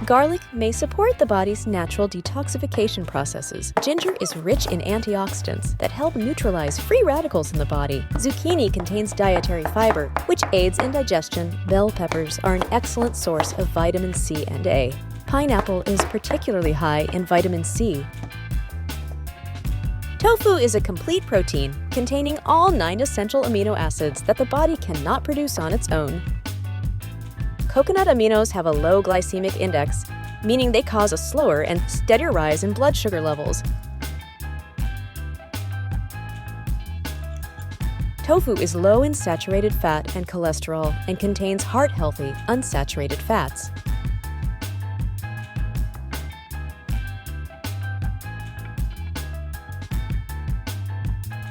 Garlic may support the body's natural detoxification processes. Ginger is rich in antioxidants that help neutralize free radicals in the body. Zucchini contains dietary fiber, which aids in digestion. Bell peppers are an excellent source of vitamin C and A. Pineapple is particularly high in vitamin C. Tofu is a complete protein containing all 9 essential amino acids that the body cannot produce on its own. Coconut aminos have a low glycemic index, meaning they cause a slower and steadier rise in blood sugar levels. Tofu is low in saturated fat and cholesterol and contains heart-healthy, unsaturated fats.